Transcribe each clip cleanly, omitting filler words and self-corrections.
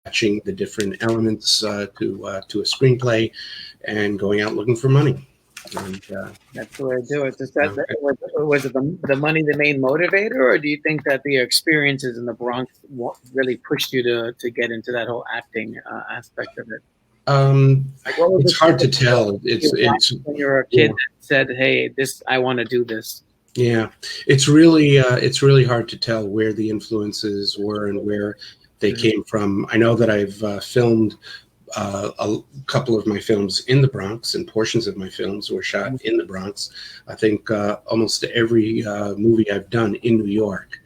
matching the different elements to a screenplay, and going out looking for money. And, that's the way to do it. Was it the money the main motivator, or do you think that the experiences in the Bronx really pushed you to get into that whole acting aspect of it? It's hard to tell. It's when you were a kid that said, "Hey, I want to do this." Yeah, it's really hard to tell where the influences were and where they came from. I know that I've filmed a couple of my films in the Bronx, and portions of my films were shot in the Bronx. I think almost every movie I've done in New York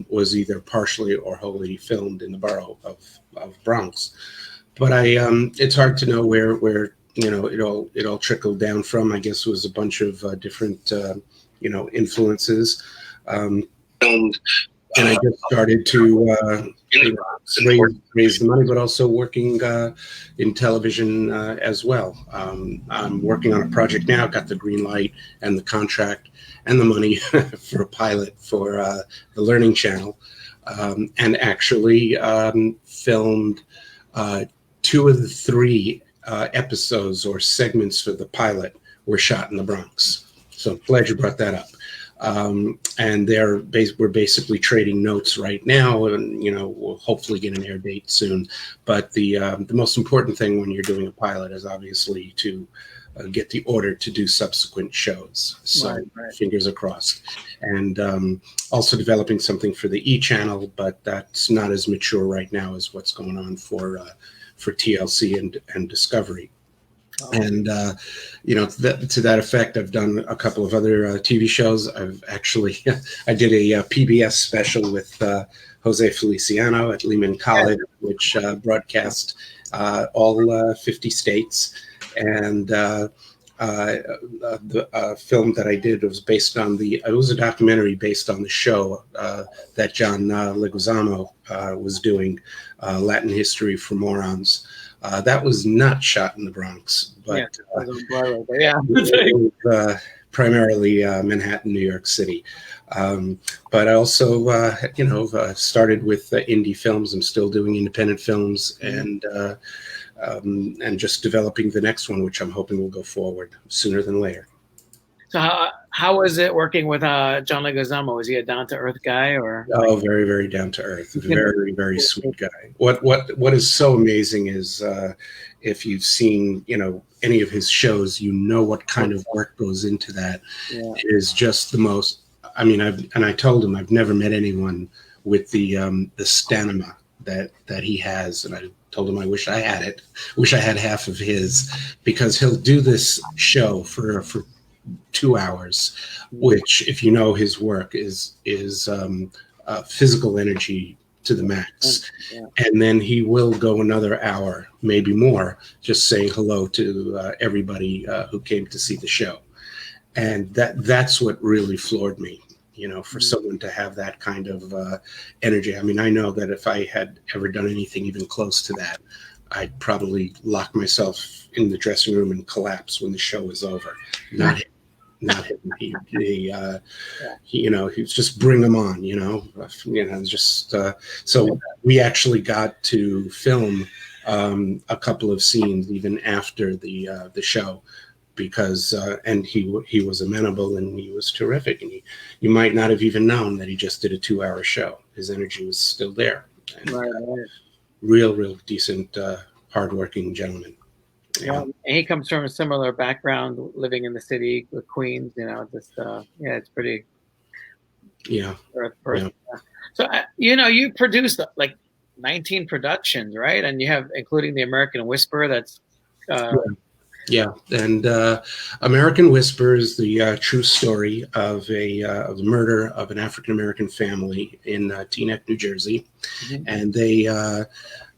was either partially or wholly filmed in the borough of Bronx. But it's hard to know where it all trickled down from. I guess it was a bunch of different influences. And I just started to raise the money, but also working in television as well. I'm working on a project now, got the green light and the contract and the money for a pilot for the Learning Channel, and actually filmed 2 of the 3 episodes or segments for the pilot were shot in the Bronx. So I'm glad you brought that up. And we're basically trading notes right now, and we'll hopefully get an air date soon. But the most important thing when you're doing a pilot is obviously to get the order to do subsequent shows. So right. Fingers are crossed. And also developing something for the E channel, but that's not as mature right now as what's going on for TLC and Discovery. And, to that effect, I've done a couple of other TV shows. I did a PBS special with Jose Feliciano at Lehman College, which broadcast all 50 states. And the film that I did was it was a documentary based on the show that John Leguizamo was doing, Latin History for Morons. That was not shot in the Bronx, but primarily Manhattan, New York City. But I also, started with indie films. I'm still doing independent films, and just developing the next one, which I'm hoping will go forward sooner than later. So how was it working with John Leguizamo? Was he a down-to-earth guy, or? Oh, very, very down-to-earth. Very, very sweet guy. What is so amazing is if you've seen, any of his shows, what kind of work goes into that. Yeah. It is just the most. I mean, I told him I've never met anyone with the stamina that he has, and I told him I wish I had it. Wish I had half of his, because he'll do this show for 2 hours, which, if you know his work, is physical energy to the max. Yeah. And then he will go another hour, maybe more, just saying hello to everybody who came to see the show. And that's what really floored me, for someone to have that kind of energy. I mean, I know that if I had ever done anything even close to that, I'd probably lock myself in the dressing room and collapse when the show was over. Not him. He was just bring them on, so we actually got to film a couple of scenes even after the show, because and he was amenable and he was terrific, and you might not have even known that he just did a 2-hour show. His energy was still there. And, right. Real decent, hardworking gentleman. Yeah, and he comes from a similar background, living in the city with Queens. It's pretty. Yeah. So you produced like 19 productions, right? And you have, including the American Wisper. That's. Yeah, and American Wisper is the true story of the murder of an African American family in Teaneck, New Jersey, and they.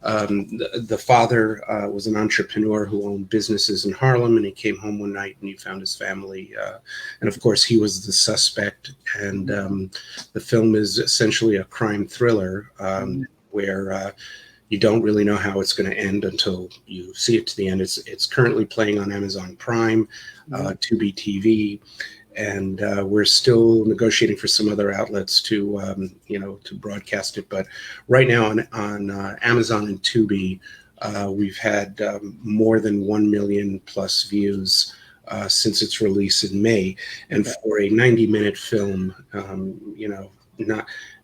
The father was an entrepreneur who owned businesses in Harlem, and he came home one night and he found his family. And of course, he was the suspect. And the film is essentially a crime thriller where you don't really know how it's going to end until you see it to the end. It's currently playing on Amazon Prime, Tubi TV. and we're still negotiating for some other outlets to to broadcast it. But right now on Amazon and Tubi, we've had more than 1 million plus views since its release in May, and for a 90-minute film,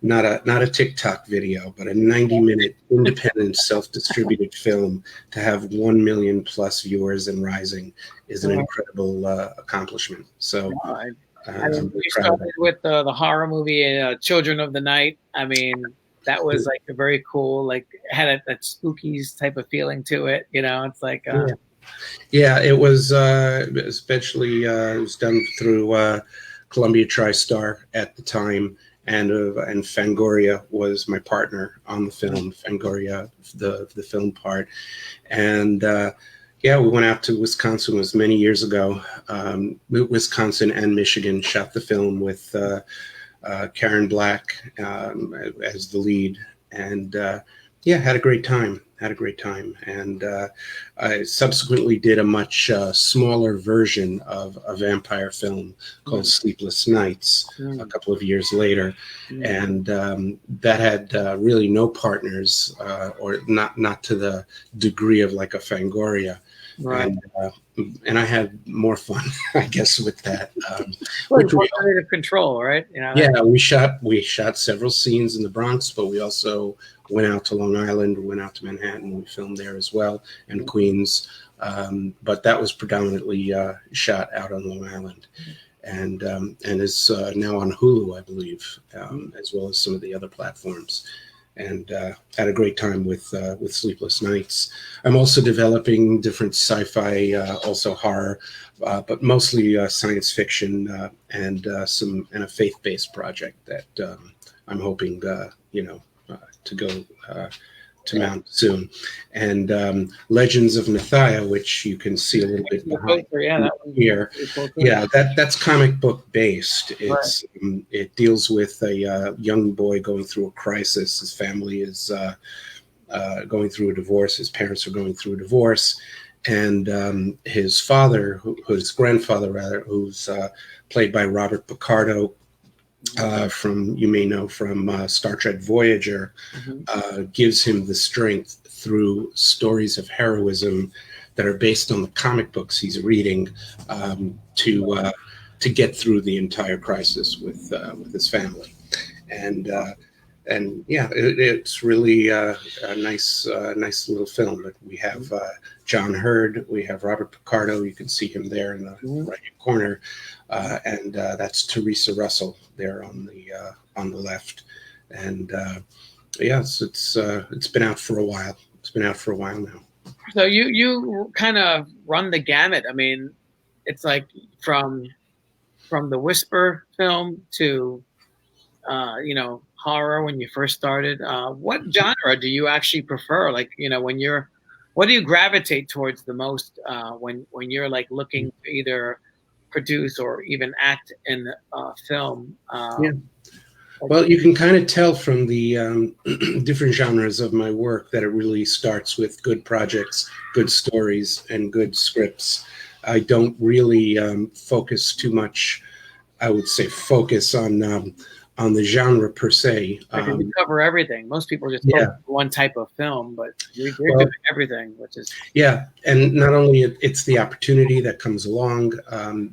not a TikTok video, but a 90-minute independent self-distributed film to have 1 million plus viewers and rising is an incredible accomplishment. So we started with the horror movie Children of the Night. I mean, that was like a very cool, like had that spookies type of feeling to it. It's like yeah, it was especially it was done through Columbia TriStar at the time. And Fangoria was my partner on the film, Fangoria, the film part. And we went out to Wisconsin. It was many years ago. Wisconsin and Michigan shot the film with Karen Black as the lead. And had a great time. And I subsequently did a much smaller version of a vampire film called Sleepless Nights a couple of years later. And that had really no partners, or not to the degree of like a Fangoria. Right. And I had more fun, I guess, with that. Which was under control, right? Yeah, we shot several scenes in the Bronx, but we also went out to Long Island, went out to Manhattan. We filmed there as well, and Queens. But that was predominantly shot out on Long Island, and is now on Hulu, I believe, as well as some of the other platforms. And had a great time with Sleepless Nights. I'm also developing different sci-fi, also horror, but mostly science fiction and a faith-based project that I'm hoping to go to mount soon. And Legends of Nathia, which you can see a little bit behind here. Yeah, that's comic book based. It's it deals with a young boy going through a crisis. His family is going through a divorce. His parents are going through a divorce. And his father, his grandfather rather, who's played by Robert Picardo, from Star Trek Voyager, gives him the strength through stories of heroism that are based on the comic books he's reading to get through the entire crisis with his family. And it's really a nice little film. But we have John Hurd, we have Robert Picardo. You can see him there in the right corner, and that's Teresa Russell there on the left. And it's been out for a while. It's been out for a while now. So you kind of run the gamut. I mean, it's like from the Whisper film to horror when you first started. What genre do you actually prefer? Like, what do you gravitate towards the most when you're like looking to either produce or even act in film? Well, you can kind of tell from the different genres of my work that it really starts with good projects, good stories, and good scripts. I don't really focus too much, I would say, on the genre per se. You cover everything. Most people just focus on one type of film, but you're doing everything, which is and not only it's the opportunity that comes along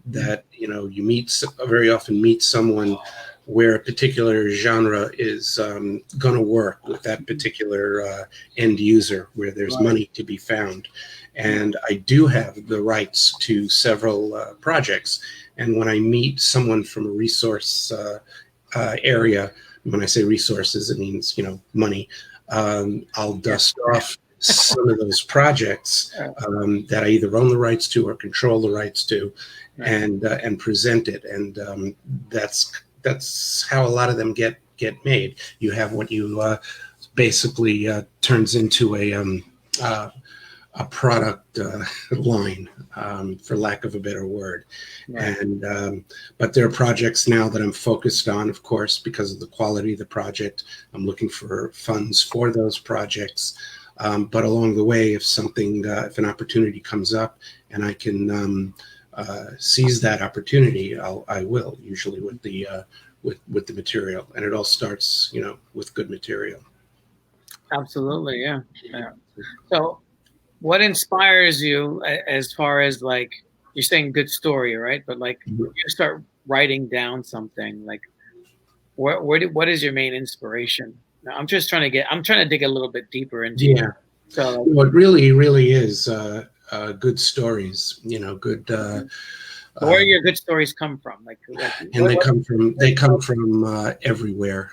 that you very often meet someone where a particular genre is going to work with that particular end user, where there's money to be found. And I do have the rights to several projects, and when I meet someone from a resource area, when I say resources, it means money. I'll dust off some of those projects that I either own the rights to or control the rights to, and present it. And that's how a lot of them get made. You have what you basically turns into a product line, for lack of a better word. And but there are projects now that I'm focused on, of course, because of the quality of the project. I'm looking for funds for those projects. But along the way, if an opportunity comes up and I can sees that opportunity, I will, usually with the with the material, and it all starts, with good material. Absolutely, yeah. So, what inspires you as far as like you're saying good story, right? But like when you start writing down something, like what is your main inspiration? Now, I'm trying to dig a little bit deeper into Yeah. So What really is good stories, good. where do your good stories come from? And they come from everywhere.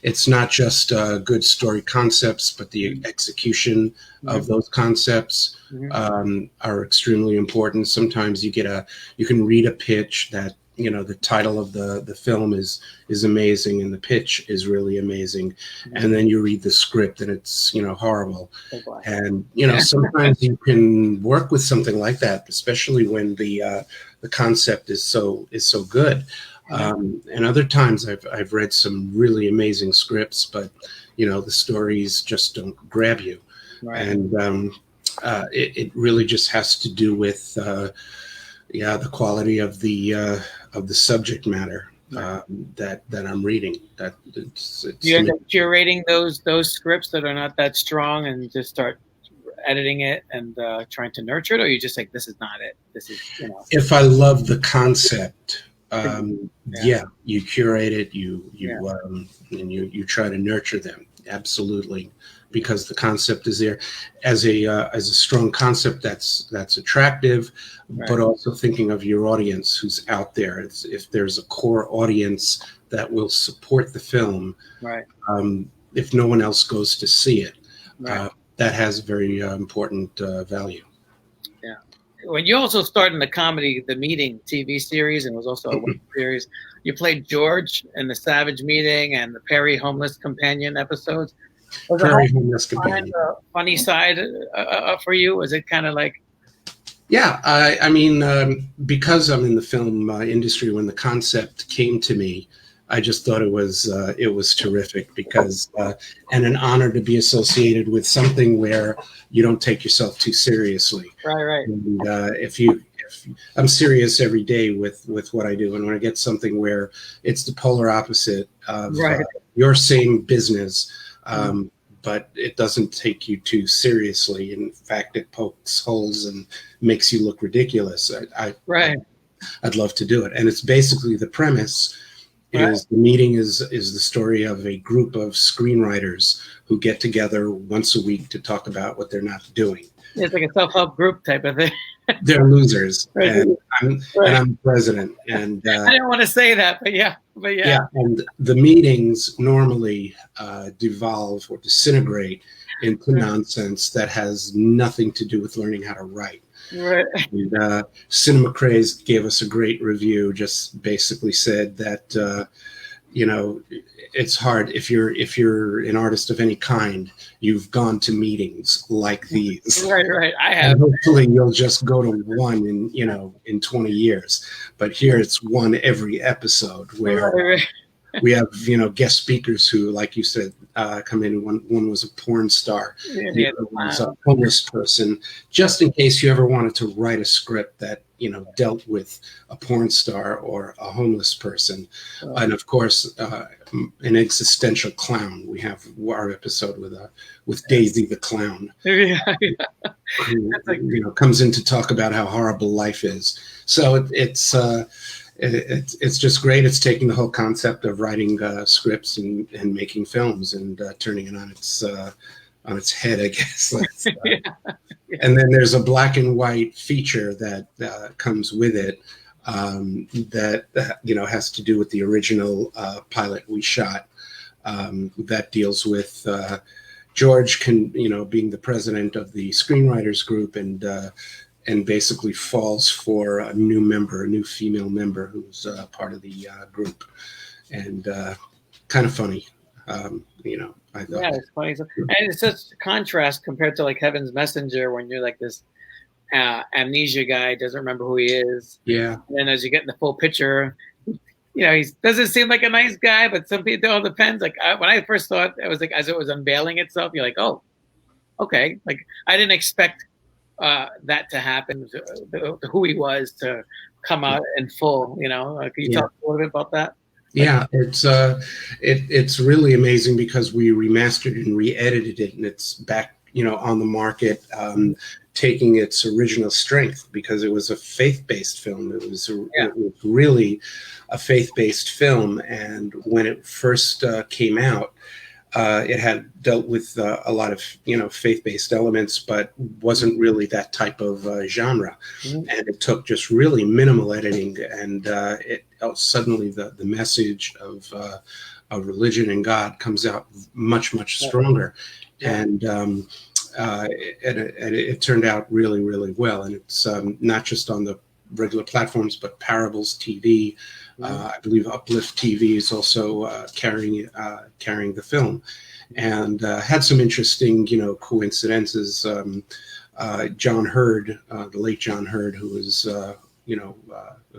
It's not just good story concepts, but the execution of those concepts are extremely important. Sometimes you can read a pitch that, the title of the film is amazing and the pitch is really amazing, and then you read the script and it's horrible. And sometimes you can work with something like that, especially when the concept is so good. And other times I've read some really amazing scripts, but the stories just don't grab you. Right. And it really just has to do with the quality of the subject matter that I'm reading. You're curating those scripts that are not that strong and just start editing it and trying to nurture it, or you just like, this is not it, this is If I love the concept, you curate it, and you try to nurture them, absolutely, because the concept is there as a strong concept that's attractive, but also thinking of your audience who's out there. If there's a core audience that will support the film, if no one else goes to see it, that has very important value. Yeah. When you also started in the comedy, The Meeting TV series, and was also a web series, you played George in the Savage Meeting and the Perry Homeless Companion episodes. Was Perry Homeless Companion. Funny side for you? Was it kind of like? Yeah, I mean, because I'm in the film industry, when the concept came to me, I just thought it was terrific, because and an honor to be associated with something where you don't take yourself too seriously. Right. And if I'm serious every day with what I do, and when I get something where it's the polar opposite of your same business, but it doesn't take you too seriously. In fact, it pokes holes and makes you look ridiculous. I'd love to do it, and it's basically the premise. The Meeting is the story of a group of screenwriters who get together once a week to talk about what they're not doing. It's like a self-help group type of thing. They're losers, and I'm president. And I didn't want to say that, but yeah. And the meetings normally devolve or disintegrate into nonsense that has nothing to do with learning how to write. Right. And Cinema Craze gave us a great review. Just basically said that it's hard if you're an artist of any kind. You've gone to meetings like these. Right. I have. And hopefully, you'll just go to one in 20 years. But here, it's one every episode where. We have, guest speakers who, like you said, come in. One was a porn star. The other was a homeless person. Just in case you ever wanted to write a script that, dealt with a porn star or a homeless person. And of course, an existential clown. We have our episode with Daisy the clown. Who, comes in to talk about how horrible life is. So it's just great. It's taking the whole concept of writing scripts and making films and turning it on its head, I guess. And then there's a black and white feature that comes with it that has to do with the original pilot we shot that deals with George being the president of the screenwriters group and basically falls for a new female member who's part of the group, and kind of funny. I thought. Yeah, it's funny. And it's such a contrast compared to like Heaven's Messenger, when you're like this amnesia guy, doesn't remember who he is. Yeah. And then as you get in the full picture, he doesn't seem like a nice guy, but some people, it all depends. Like when I first saw it, it was like as it was unveiling itself, you're like, oh, okay. Like I didn't expect that to happen, who he was to come out in full. You know, can you talk a little bit about that? Yeah, it's really amazing because we remastered and re-edited it, and it's back, on the market, taking its original strength because it was a faith-based film. It was really a faith-based film, and when it first came out, it had dealt with a lot of faith-based elements, but wasn't really that type of genre. And it took just really minimal editing, and suddenly the message of religion and God comes out much stronger. And it turned out really, really well. And it's not just on the regular platforms, but Parables TV. I believe Uplift TV is also carrying the film, and had some interesting, coincidences. John Hurd, the late John Hurd, who was, a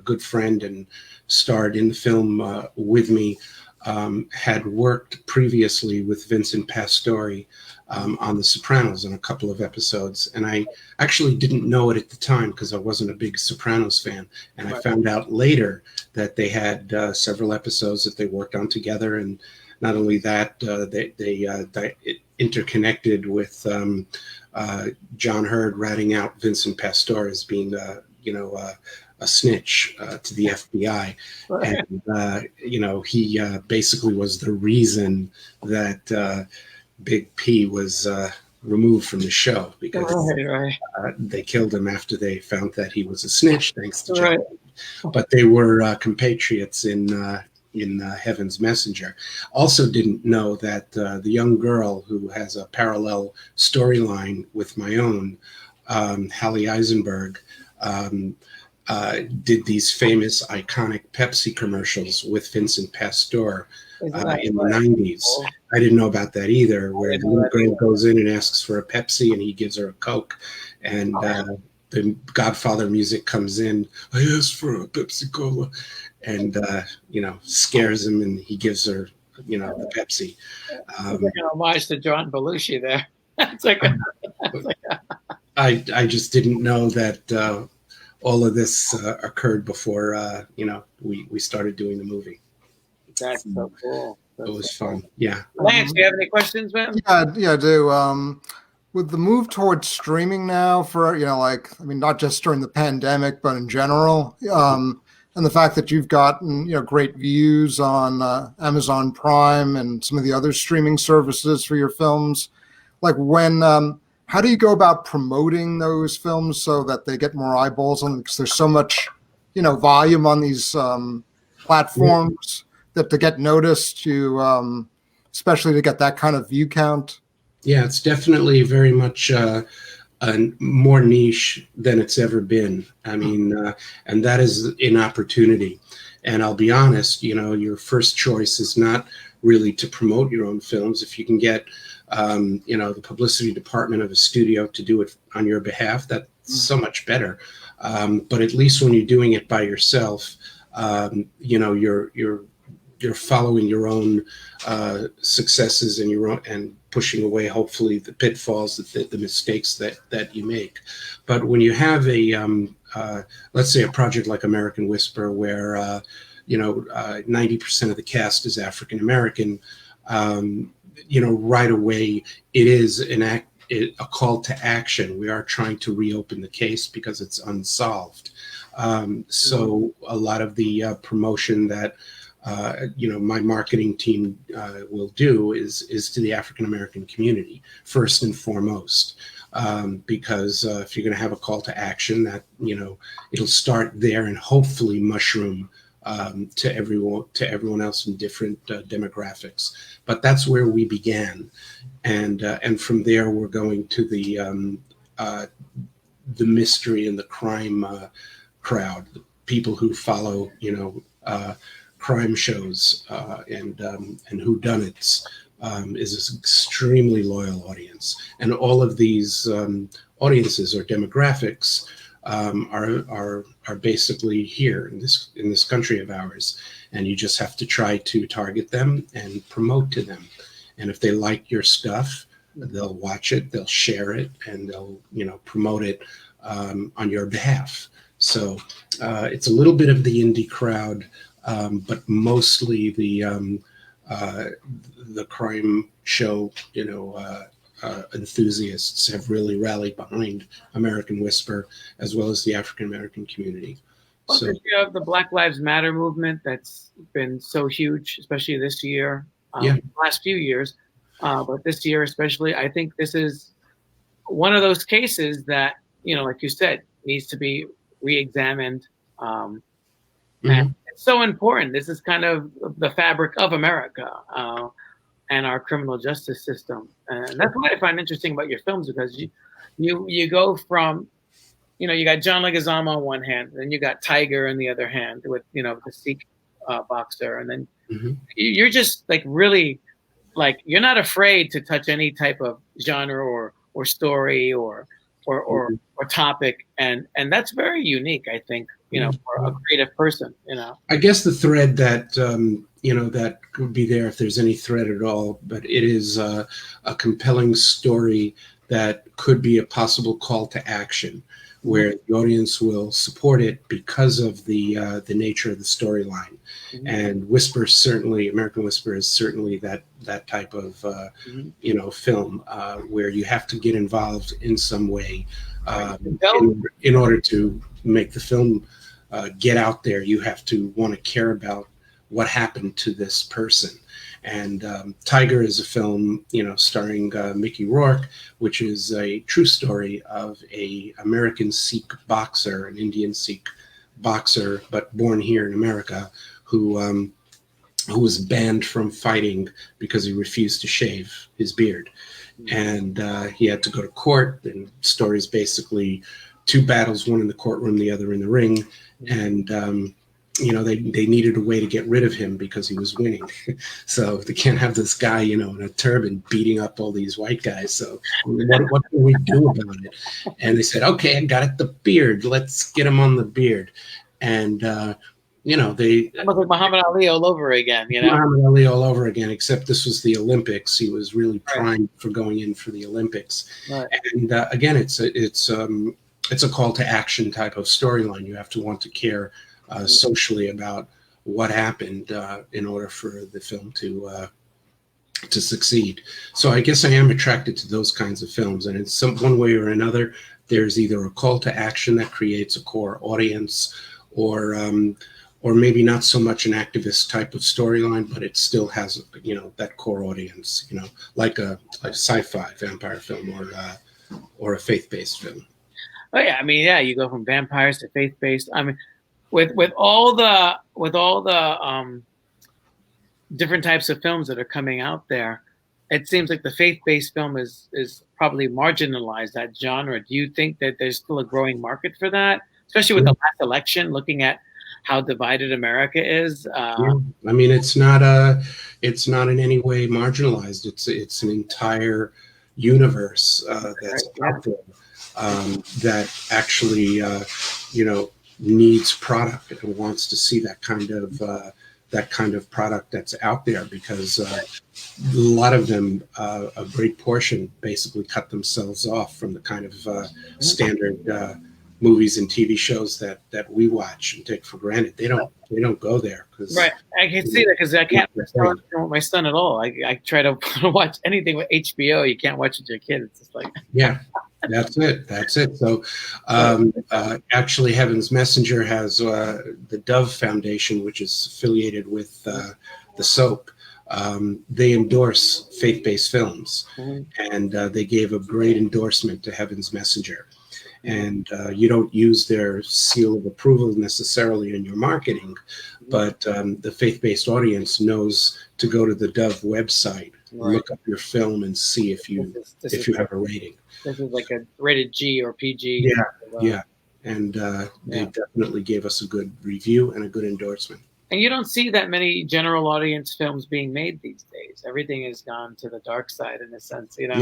good friend and starred in the film with me, had worked previously with Vincent Pastore on The Sopranos in a couple of episodes. And I actually didn't know it at the time because I wasn't a big Sopranos fan. And I found out later that they had several episodes that they worked on together. And not only that, they interconnected with John Hurd ratting out Vincent Pastore as being, a snitch to the FBI. And, he basically was the reason that Big P was removed from the show because they killed him after they found that he was a snitch, thanks to John. But they were compatriots in Heaven's Messenger. Also didn't know that the young girl who has a parallel storyline with my own, Hallie Eisenberg, did these famous iconic Pepsi commercials with Vincent Pastore in the 90s. I didn't know about that either, where the little girl goes in and asks for a Pepsi and he gives her a Coke, and the Godfather music comes in. I asked for a Pepsi Cola, and scares him, and he gives her the Pepsi. It's like an homage to John Belushi there. It's like I just didn't know that all of this occurred before we started doing the movie. That's so cool. It was fun. Yeah. Lance, do you have any questions, man? Yeah, I do. With the move towards streaming now for, not just during the pandemic, but in general, and the fact that you've gotten, great views on Amazon Prime and some of the other streaming services for your films, how do you go about promoting those films so that they get more eyeballs on them? Because there's so much, volume on these platforms that to get noticed, especially to get that kind of view count. Yeah, it's definitely very much more niche than it's ever been. I mean, and that is an opportunity. And I'll be honest, your first choice is not really to promote your own films. If you can get the publicity department of a studio to do it on your behalf, that's so much better. But at least when you're doing it by yourself, you're following your own successes and and pushing away, hopefully, the pitfalls, the mistakes that you make. But when you have let's say a project like American Wisper, where 90% of the cast is African American, right away it is a call to action. We are trying to reopen the case because it's unsolved. So a lot of the promotion that my marketing team will do is to the African American community first and foremost, because if you're going to have a call to action, that it'll start there and hopefully mushroom to everyone else in different demographics. But that's where we began, and from there we're going to the mystery and the crime crowd, the people who follow crime shows and whodunits, is an extremely loyal audience, and all of these audiences or demographics are basically here in this country of ours, and you just have to try to target them and promote to them. And if they like your stuff, they'll watch it, they'll share it, and they'll promote it on your behalf. So it's a little bit of the indie crowd, but mostly the crime show enthusiasts have really rallied behind American Wisper, as well as the African American community. Well, so you have the Black Lives Matter movement that's been so huge, especially this year, last few years, but this year especially. I think this is one of those cases that, like you said, needs to be re-examined. And it's so important. This is kind of the fabric of America and our criminal justice system. And that's what I find interesting about your films, because you go from, you got John Leguizamo on one hand, then you got Tiger in the other hand with, the Sikh boxer. And then you're just like really, like, you're not afraid to touch any type of genre or story or topic. And that's very unique, I think, for a creative person, I guess the thread that, that could be there, if there's any thread at all, but it is a compelling story that could be a possible call to action, where the audience will support it because of the nature of the storyline. And American Wisper is certainly that type of film where you have to get involved in some way in order to make the film get out there. You have to want to care about what happened to this person. And Tiger is a film, starring Mickey Rourke, which is a true story of a American Sikh boxer, an Indian Sikh boxer, but born here in America, who was banned from fighting because he refused to shave his beard. And he had to go to court. And the story is basically two battles, one in the courtroom, the other in the ring. And they needed a way to get rid of him because he was winning. So they can't have this guy, in a turban beating up all these white guys. So what can we do about it? And they said, okay, I got it, the beard. Let's get him on the beard. And, they... Almost like Muhammad Ali all over again, Muhammad Ali all over again, except this was the Olympics. He was really primed for going in for the Olympics. Right. And again, it's a call to action type of storyline. You have to want to care socially about what happened in order for the film to succeed. So I guess I am attracted to those kinds of films, and in one way or another, there's either a call to action that creates a core audience, or maybe not so much an activist type of storyline, but it still has that core audience, like a sci-fi vampire film or a faith-based film. Oh yeah, I mean, yeah, you go from vampires to faith-based. I mean, with all the different types of films that are coming out there, it seems like the faith-based film is probably marginalized, that genre. Do you think that there's still a growing market for that, especially with the last election, looking at how divided America is? I mean, it's not in any way marginalized. It's an entire universe that's out there that actually needs product and wants to see that kind of product that's out there, because a lot of them, a great portion, basically cut themselves off from the kind of standard movies and TV shows that we watch and take for granted. They don't go there. Right, I can see that, because I can't watch with my son at all. I try to watch anything with HBO. You can't watch it with your kid. It's just like That's it. So actually, Heaven's Messenger has the Dove Foundation, which is affiliated with the soap. They endorse faith-based films, and they gave a great endorsement to Heaven's Messenger. And you don't use their seal of approval necessarily in your marketing, but the faith-based audience knows to go to the Dove website, look up your film, and see if you have a rating. This is like a rated G or PG. Yeah. And they definitely gave us a good review and a good endorsement. And you don't see that many general audience films being made these days. Everything has gone to the dark side, in a sense, Yeah.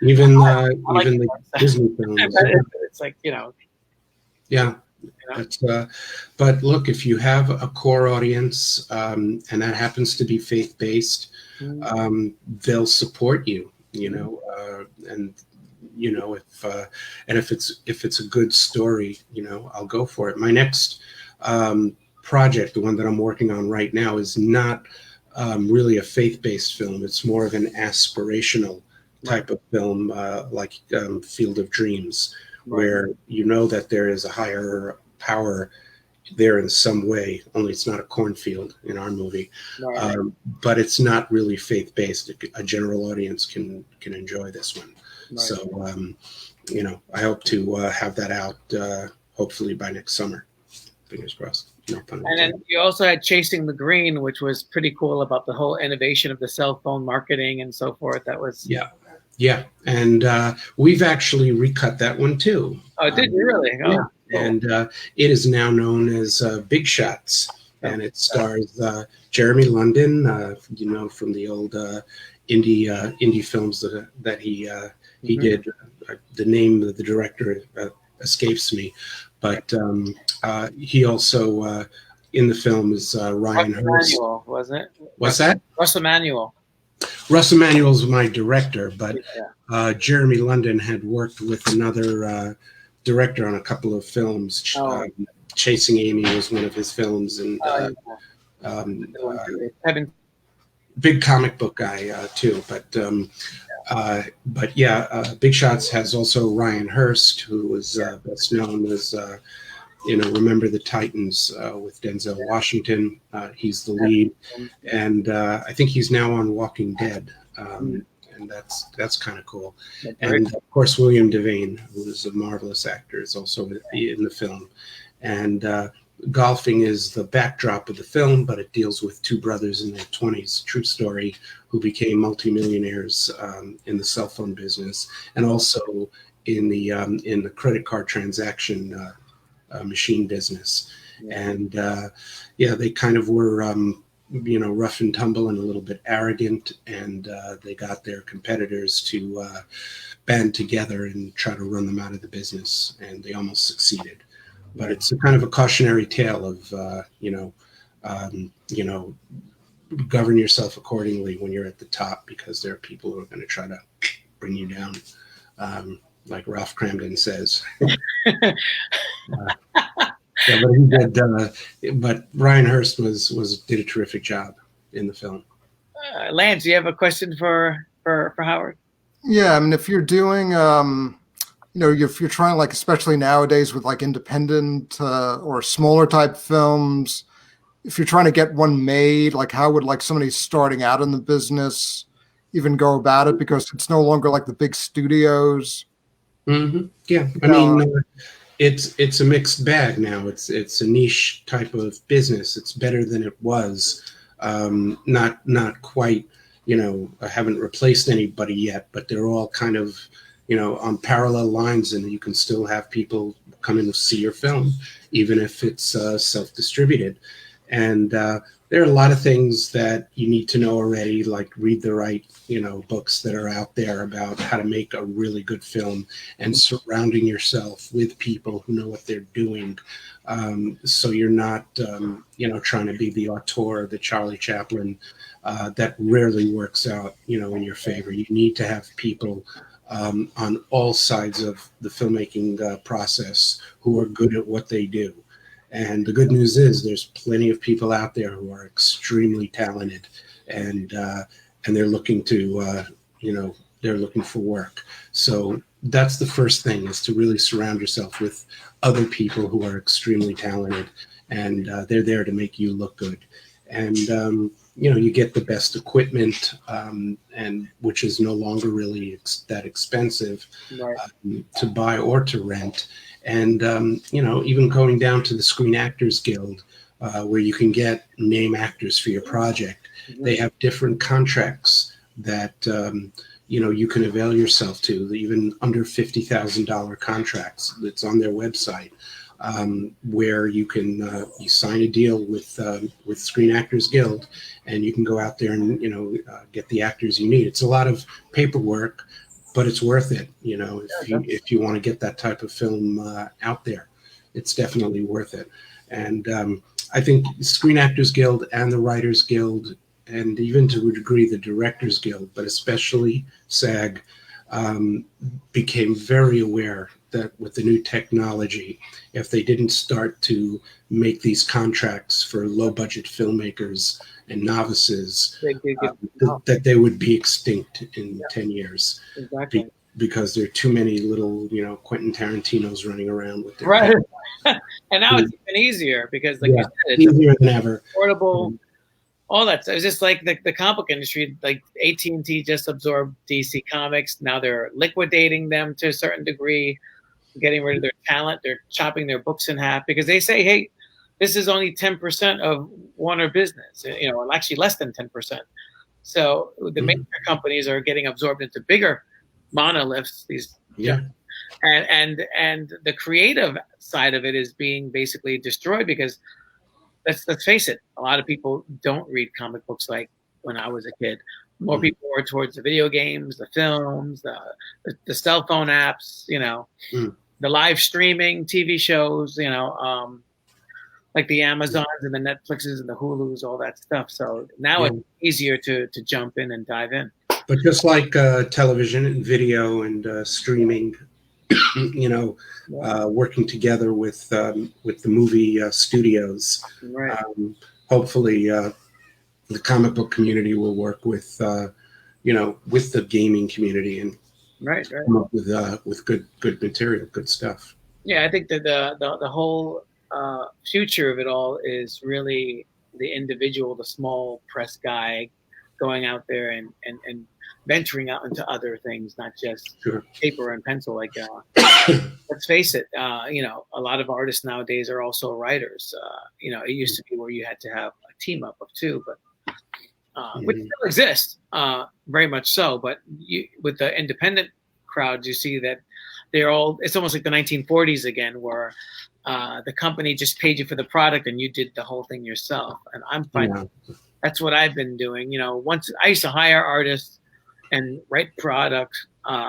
Even the Disney films. It's like, Yeah. But look, if you have a core audience, and that happens to be faith-based, they'll support you. and if it's a good story, I'll go for it. My next project, the one that I'm working on right now, is not really a faith-based film. It's more of an aspirational type of film, like Field of Dreams, where that there is a higher power there in some way, only it's not a cornfield in our movie. But it's not really faith-based. A general audience can enjoy this one. So, I hope to have that out hopefully by next summer. Fingers crossed. No pun intended. And then you also had Chasing the Green, which was pretty cool, about the whole innovation of the cell phone marketing and so forth. That was yeah. And we've actually recut that one too. Oh, did you really? Oh, yeah. Cool. And it is now known as Big Shots, and it stars Jeremy London, from the old indie films that he did. The name of the director escapes me, but he also in the film is Ryan Hurst. Emanuel, wasn't it? What's that? Russ Emanuel. Russ Emanuel's my director, but Jeremy London had worked with another director on a couple of films. Chasing Amy was one of his films, and big comic book guy too. But Big Shots has also Ryan Hurst, who was best known as Remember the Titans with Denzel Washington. He's the lead, and I think he's now on Walking Dead. And that's kind of cool. And of course, William Devane, who is a marvelous actor, is also in the film. And golfing is the backdrop of the film, but it deals with two brothers in their 20s, true story, who became multimillionaires in the cell phone business, and also in the credit card transaction machine business. And they kind of were rough and tumble and a little bit arrogant, and they got their competitors to band together and try to run them out of the business, and they almost succeeded. But it's a kind of a cautionary tale of govern yourself accordingly when you're at the top, because there are people who are going to try to bring you down, like Ralph Cramden says. But he did. But Ryan Hurst did a terrific job in the film. Lance, do you have a question for Howard? Yeah, I mean, if you're doing, if you're trying, like, especially nowadays with like independent or smaller type films, if you're trying to get one made, like, how would like somebody starting out in the business even go about it? Because it's no longer like the big studios. Mm-hmm. Yeah, I mean. It's a mixed bag now. It's a niche type of business. It's better than it was. Not quite, I haven't replaced anybody yet, but they're all kind of, on parallel lines, and you can still have people come in and see your film, even if it's self-distributed. And there are a lot of things that you need to know already, like read the right, books that are out there about how to make a really good film, and surrounding yourself with people who know what they're doing. So you're not, trying to be the auteur, the Charlie Chaplin. That rarely works out, in your favor. You need to have people on all sides of the filmmaking process who are good at what they do. And the good news is there's plenty of people out there who are extremely talented, and they're looking to, they're looking for work. So that's the first thing, is to really surround yourself with other people who are extremely talented, and they're there to make you look good. And, you get the best equipment, and which is no longer really that expensive to buy or to rent. And, even going down to the Screen Actors Guild, where you can get name actors for your project. They have different contracts that, you can avail yourself to, even under $50,000 contracts. That's on their website, where you can you sign a deal with Screen Actors Guild, and you can go out there and, get the actors you need. It's a lot of paperwork, but it's worth it. If you want to get that type of film out there, it's definitely worth it. And I think Screen Actors Guild and the Writers Guild and even to a degree the Directors Guild, but especially SAG, became very aware that with the new technology, if they didn't start to make these contracts for low-budget filmmakers and novices, that they would be extinct in 10 years. Exactly. Because there are too many little, Quentin Tarantinos running around with their right. And now it's even easier because, like you said, it's easier than ever. Affordable. All that. So it's just like the comic book industry. Like AT&T just absorbed DC Comics. Now they're liquidating them to a certain degree, getting rid of their talent. They're chopping their books in half because they say, hey, this is only 10% of Warner business. Actually less than 10%. So the major companies are getting absorbed into bigger monoliths. And the creative side of it is being basically destroyed because let's face it, a lot of people don't read comic books like when I was a kid. More people are towards the video games, the films, the cell phone apps, the live streaming TV shows, like the Amazons and the Netflixes and the Hulus, all that stuff. So now it's easier to jump in and dive in. But just like television and video and streaming, working together with the movie studios, right. Hopefully the comic book community will work with with the gaming community and come up with good material, good stuff. Yeah, I think that the whole future of it all is really the individual, the small press guy going out there and venturing out into other things, not just paper and pencil. Like, let's face it, a lot of artists nowadays are also writers. It used to be where you had to have a team up of two, but which still exists, very much so. But with the independent crowds, you see that it's almost like the 1940s again, where the company just paid you for the product and you did the whole thing yourself. And I'm finding that's what I've been doing. Once I used to hire artists and write products,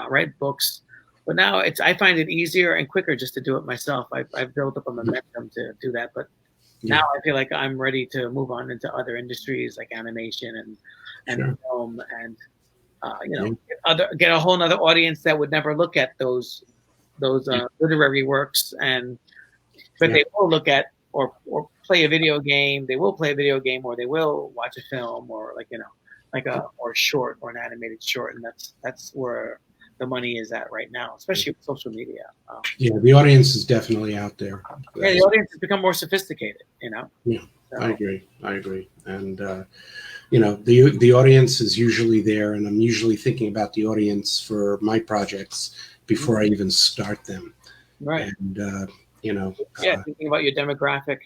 write books, but now I find it easier and quicker just to do it myself. I've built up a momentum to do that, but now I feel like I'm ready to move on into other industries like animation and film and get a whole other audience that would never look at those literary works, but they will look at or play a video game. They will play a video game, or they will watch a film, or or short or an animated short, and that's where the money is at right now, especially with social media. The audience is definitely out there. The audience has become more sophisticated. Yeah, so. I agree, and the audience is usually there, and I'm usually thinking about the audience for my projects before I even start them. Right. And thinking about your demographic.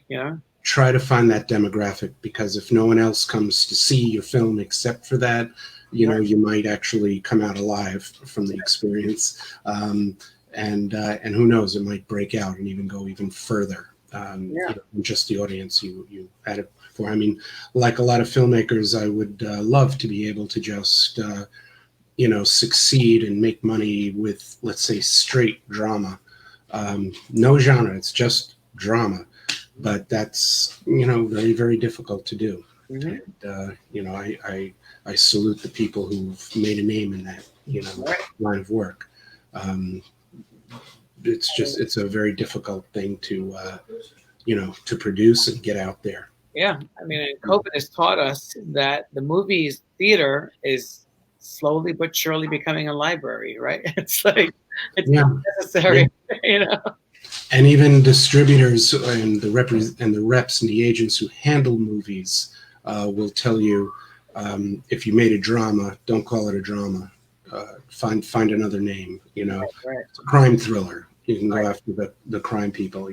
Try to find that demographic, because if no one else comes to see your film except for that, you might actually come out alive from the experience. And who knows, it might break out and even go even further. Just the audience you had it for. I mean, like a lot of filmmakers, I would love to be able to just, succeed and make money with, let's say, straight drama. No genre, it's just drama. But that's, very, very difficult to do. And, I salute the people who've made a name in that, line of work. It's a very difficult thing to, to produce and get out there. Yeah. I mean, COVID has taught us that the movies theater is slowly but surely becoming a library, right? It's not necessary, And even distributors and the reps and the agents who handle movies will tell you, if you made a drama, don't call it a drama. Find another name. It's a crime thriller. You can go after the crime people.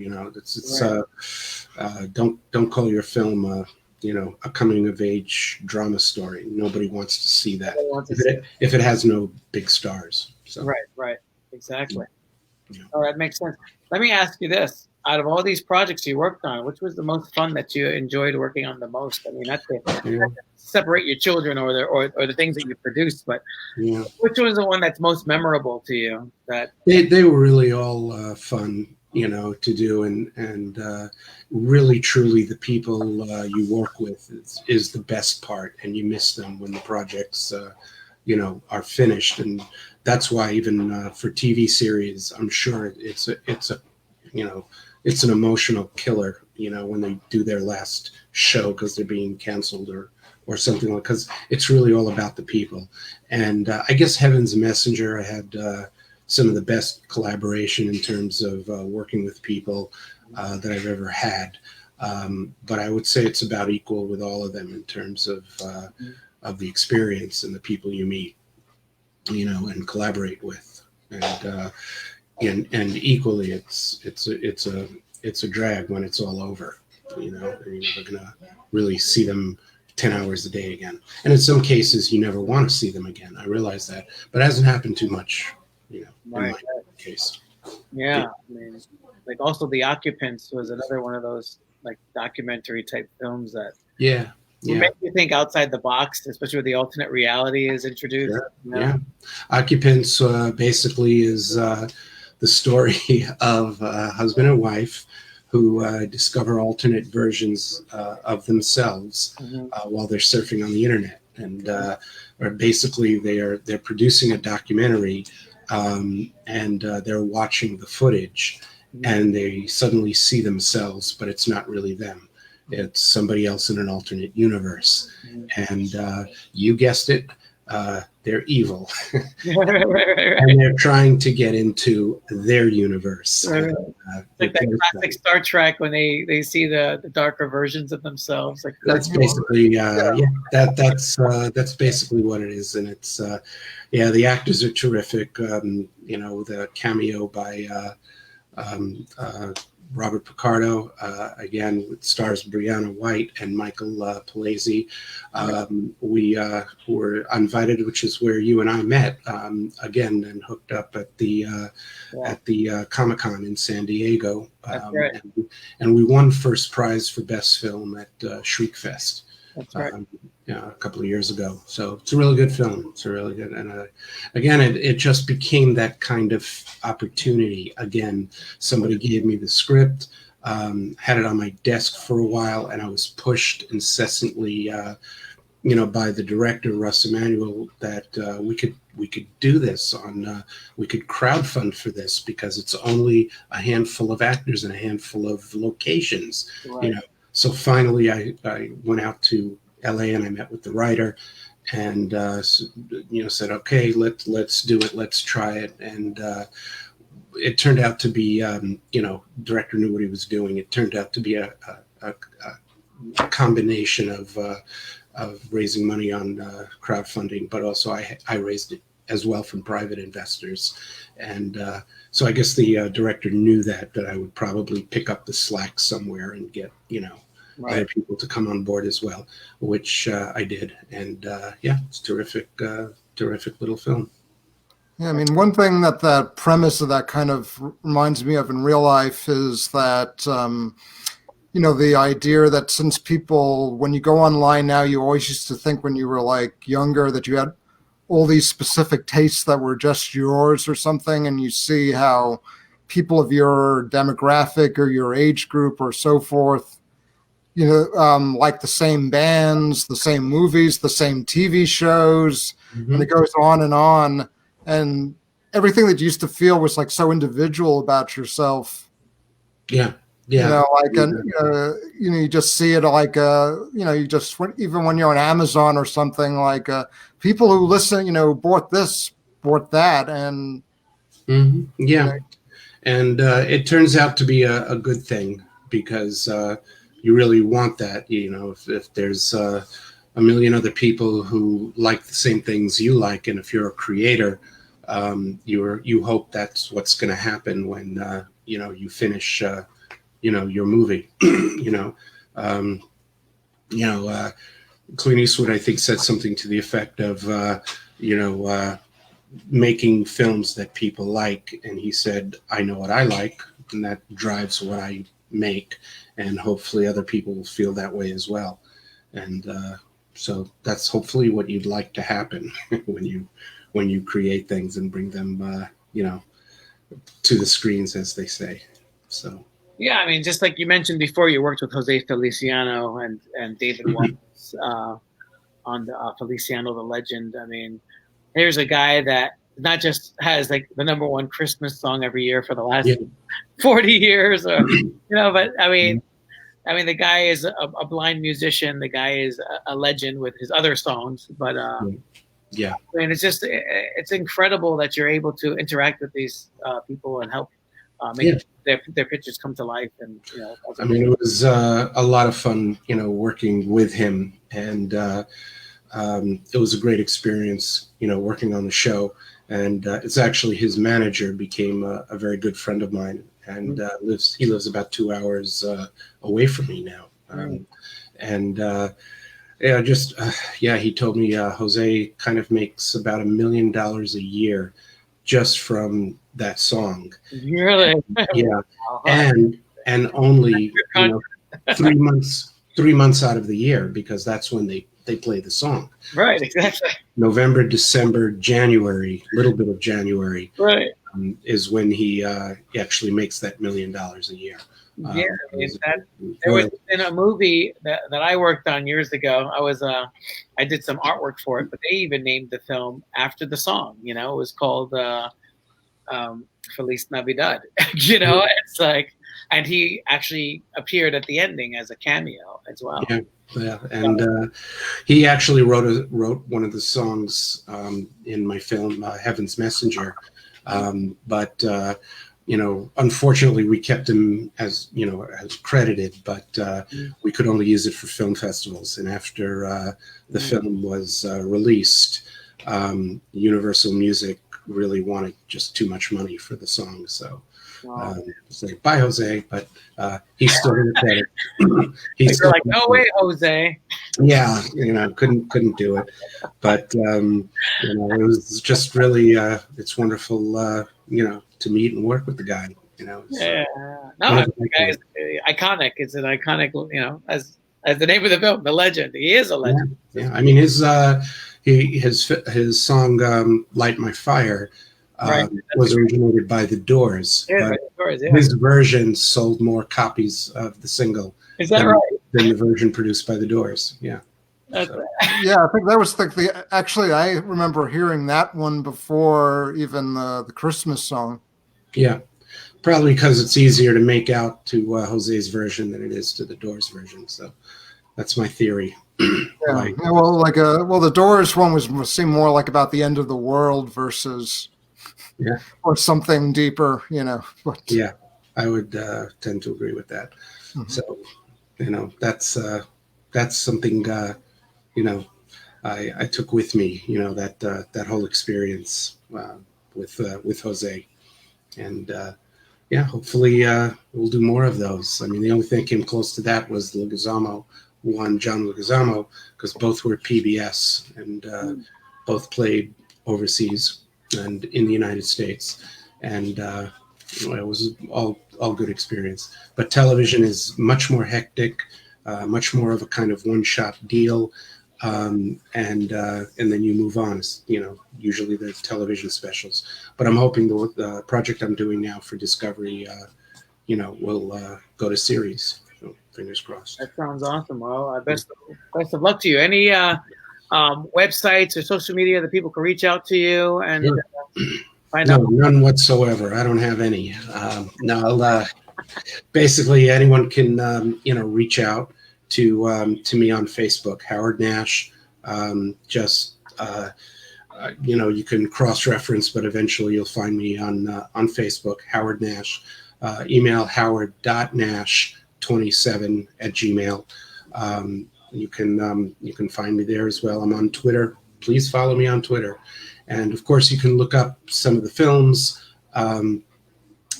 Don't call your film a coming of age drama story. Nobody wants to see that if it has no big stars. So. Right, exactly. Oh, that makes sense. Let me ask you this. Out of all these projects you worked on, which was the most fun that you enjoyed working on the most? I mean, not to separate your children or the things that you produced, but which was the one that's most memorable to you? That they were really all fun. to do, and really truly the people you work with is the best part, and you miss them when the projects are finished. And that's why even for TV series, I'm sure it's an emotional killer, when they do their last show because they're being canceled or something, because it's really all about the people. And I guess Heaven's a Messenger, I had some of the best collaboration in terms of working with people that I've ever had. But I would say it's about equal with all of them in terms of the experience and the people you meet, and collaborate with. And equally, it's a drag when it's all over. You're never gonna really see them 10 hours a day again. And in some cases, you never want to see them again. I realize that, but it hasn't happened too much, in my case. Yeah, I mean, like also The Occupants was another one of those like documentary type films that make you think outside the box, especially where the alternate reality is introduced. Sure. Yeah, Occupants basically is the story of a husband and wife who discover alternate versions of themselves while they're surfing on the internet, and or basically they're producing a documentary, and they're watching the footage, and they suddenly see themselves, but it's not really them. It's somebody else in an alternate universe, and you guessed it. They're evil, and they're trying to get into their universe. Like that classic Star Trek when they see the darker versions of themselves. Like that's basically that's basically what it is, and it's the actors are terrific. The cameo by Robert Picardo, again, stars Brianna White and Michael Palese. We were invited, which is where you and I met again, and hooked up at the Comic-Con in San Diego. That's right. And we won first prize for best film at Shriek Fest. That's right. A couple of years ago. So it's a really good film. It's a really good, and again, it just became that kind of opportunity. Again, somebody gave me the script, had it on my desk for a while, and I was pushed incessantly, by the director Russ Emanuel, that we could do this we could crowdfund for this because it's only a handful of actors and a handful of locations. Right. So finally, I went out to LA and I met with the writer, and said, okay, let's do it, let's try it. And it turned out to be, director knew what he was doing. It turned out to be a combination of raising money on crowdfunding, but also I raised it as well from private investors. And so I guess the director knew that I would probably pick up the slack somewhere and get, other people to come on board as well, which I did. And it's terrific little film. Yeah, I mean, one thing that premise of that kind of reminds me of in real life is that, the idea that since people, when you go online now, you always used to think when you were like younger that you had all these specific tastes that were just yours or something, and you see how people of your demographic or your age group or so forth, like the same bands, the same movies, the same TV shows, and it goes on, and everything that you used to feel was like so individual about yourself. Yeah. You just see it like, you just, even when you're on Amazon or something, like people who listen, bought this, bought that. And and it turns out to be a good thing, because you really want that, if there's a million other people who like the same things you like, and if you're a creator, you hope that's what's going to happen when you finish your movie. Clint Eastwood, I think, said something to the effect of making films that people like, and he said, I know what I like, and that drives what I make, and hopefully other people will feel that way as well. And so that's hopefully what you'd like to happen when you create things and bring them to the screens, as they say. So. Yeah, I mean, just like you mentioned before, you worked with Jose Feliciano and David Wallace on the Feliciano the Legend. I mean, here's a guy that not just has like the #1 Christmas song every year for the last 40 years, or but I mean, the guy is a blind musician. The guy is a legend with his other songs, but yeah, I mean, it's incredible that you're able to interact with these people and help make their pictures come to life. And I mean, it was a lot of fun, working with him, and it was a great experience, working on the show. And it's actually his manager became a very good friend of mine, and he lives about 2 hours away from me now. And he told me Jose kind of makes about $1 million a year just from that song. Really? Yeah. And only 3 months out of the year, because that's when they play the song. Right, exactly. November, December, January, little bit of January, right, is when he actually makes that $1 million a year. Yeah, there was in a movie that I worked on years ago. I did some artwork for it, but they even named the film after the song. It was called Feliz Navidad. It's like, and he actually appeared at the ending as a cameo as well. Yeah, and he actually wrote one of the songs in my film, Heaven's Messenger, but unfortunately we kept him as credited, but we could only use it for film festivals. And after the film was released, Universal Music really wanted just too much money for the song, so. Say bye, Jose, but he's still in the credit. He's still like, no way, Jose. Yeah, couldn't do it, but it was just really it's wonderful, to meet and work with the guy. The guy is iconic. It's an iconic, as the name of the film, the legend. He is a legend. Yeah. I mean, his song "Light My Fire." Was originated by The Doors. His version sold more copies of the single than the version produced by The Doors. Yeah. Yeah, I think that was actually, I remember hearing that one before even the Christmas song. Yeah, probably because it's easier to make out to Jose's version than it is to The Doors version. So that's my theory. The Doors one seemed more like about the end of the world versus... or something deeper, But. Yeah, I would tend to agree with that. Mm-hmm. So, that's something I took with me. That whole experience with Jose, and hopefully we'll do more of those. I mean, the only thing that came close to that was Leguizamo, John Leguizamo, because both were PBS and both played overseas and in the United States, and it was all good experience. But television is much more hectic, much more of a kind of one-shot deal, and then you move on. Usually the television specials. But I'm hoping the project I'm doing now for Discovery, will go to series. So fingers crossed. That sounds awesome. Well, best of luck to you. Any websites or social media that people can reach out to you and find out? None whatsoever. I don't have any. Basically anyone can reach out to me on Facebook, Howard Nash. You can cross-reference, but eventually you'll find me on Facebook, Howard Nash. Email howard.nash27@gmail. You can find me there as well. I'm on Twitter. Please follow me on Twitter. And of course, you can look up some of the films, and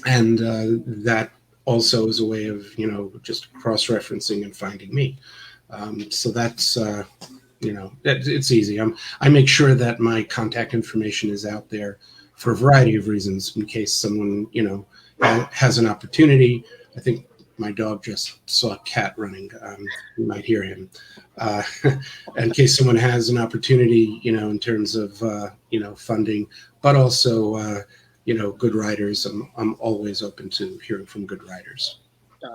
that also is a way of just cross-referencing and finding me. So that's it's easy. I make sure that my contact information is out there for a variety of reasons, in case someone has an opportunity. I think my dog just saw a cat running. You might hear him. In case someone has an opportunity, in terms of funding, but also good writers. I'm always open to hearing from good writers.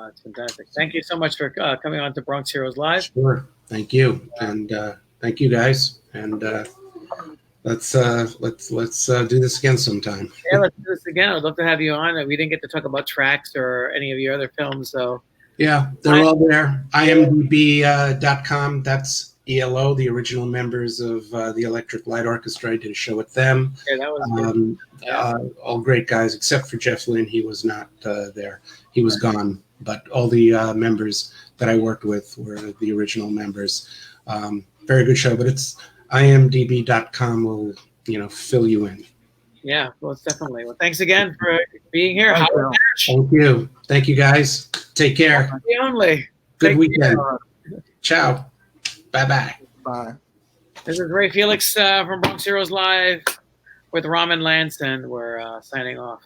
It's fantastic. Thank you so much for coming on to Bronx Heroes Live. Sure. Thank you. And thank you guys. And let's do this again sometime. Yeah, let's do this again. I'd love to have you on. We didn't get to talk about Tracks or any of your other films, so. Yeah, they're all there. IMDb.com. That's ELO, the original members of the Electric Light Orchestra. I did a show with them. Yeah, that was good. All great guys, except for Jeff Lynne. He was not there. He was gone. But all the members that I worked with were the original members. Very good show, but it's imdb.com will, fill you in. Yeah, most definitely. Well, thanks again for being here. Thank you. Thank you, guys. Take care. The only. Good weekend. Ciao. Bye-bye. Bye. This is Ray Felix from Bronx Heroes Live with Ramen Lance, and we're signing off.